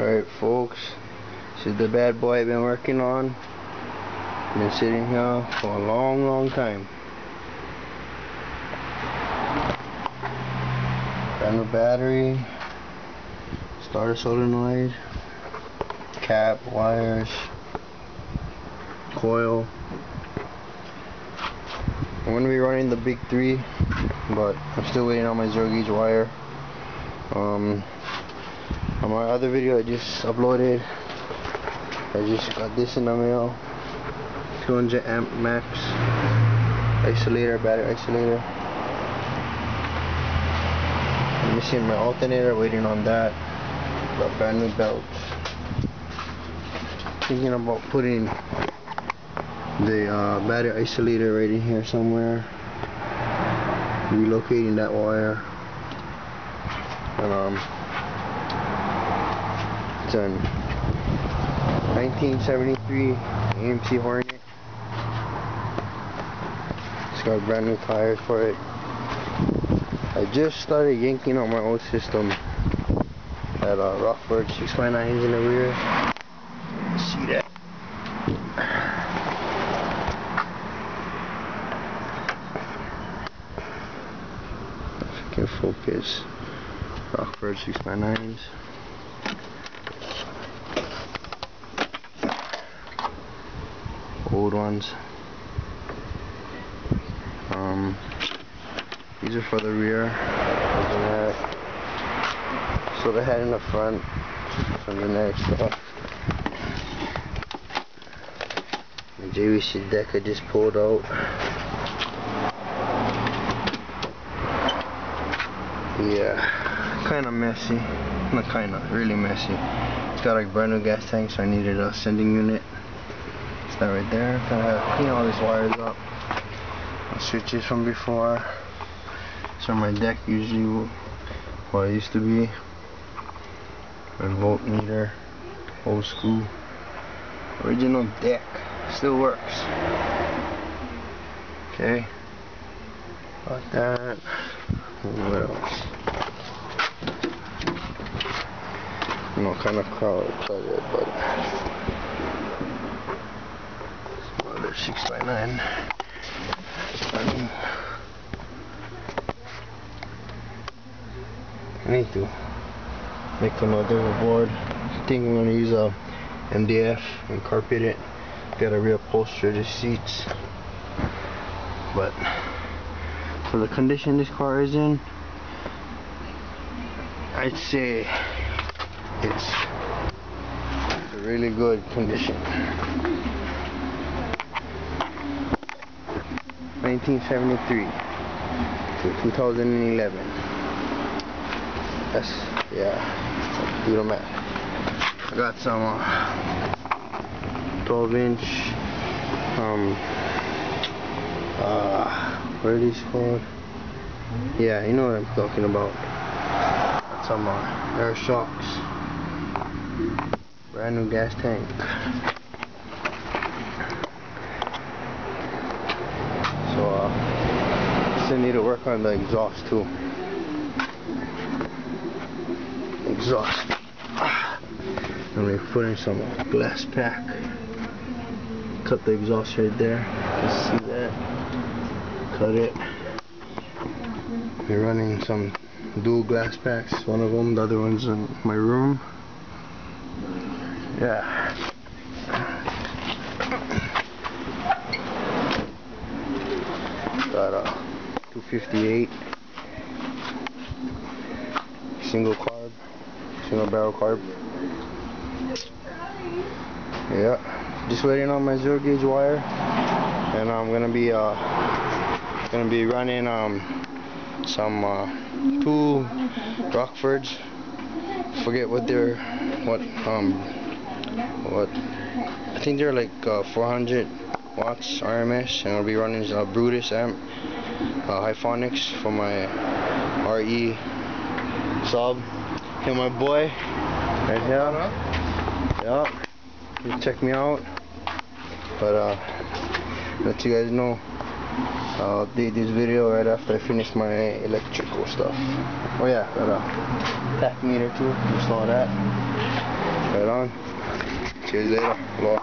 Alright folks, this is the bad boy I've been working on. Been sitting here for a long time. Brand new battery, starter solenoid, cap, wires, coil. I'm going to be running the big 3, but I'm still waiting on my 0 gauge wire. On my other video I just uploaded, I just got this in the mail. 200 amp max isolator, battery isolator. I'm missing my alternator, waiting on that. Got brand new belts. Thinking about putting the battery isolator right in here somewhere. Relocating that wire. And it's a 1973 AMC Hornet. It's got brand new tires for it. I just started yanking out my old system at Rockford 6x9s in the rear. See that? If I can focus. Rockford 6x9s. Old ones. These are for the rear. So they had in the front from the next stuff. The JVC deck I just pulled out. Yeah, kind of messy. Not kind of, really messy. It's got like brand new gas tank, so I needed a sending unit. It's that right there. Gotta clean all these wires up. Switches from before. So my deck usually what it used to be. A voltmeter, old school, original deck, still works. Okay, got that. What else? No kind of crowd project, but some other 6x9. I need to make another board. I think I'm gonna use a MDF and carpet it. Gotta reupholster the seats. But for the condition this car is in, I'd say it's a really good condition. 1973 to 2011. That's, yeah, do the math. I got some 12-inch, what are these called? Yeah, you know what I'm talking about. Got some air shocks. Brand new gas tank. So, still need to work on the exhaust too. Exhaust. I'm gonna put in some glass pack. Cut the exhaust right there. You can see that. Cut it. We're running some dual glass packs. One of them, the other one's in my room. Yeah. Got a 258 single carb. Single barrel carb. Yeah, just waiting on my 0 gauge wire, and I'm gonna be running some 2 Rockfords. Forget what they're I think they're like 400 watts RMS, and I'll be running a Brutus amp, Hyphonics for my RE sub. Here my boy, right here. Yeah, you check me out. But let you guys know, I'll update this video right after I finish my electrical stuff. Oh yeah, got a tach meter too. Just all that. Right on. Cheers later. Bye.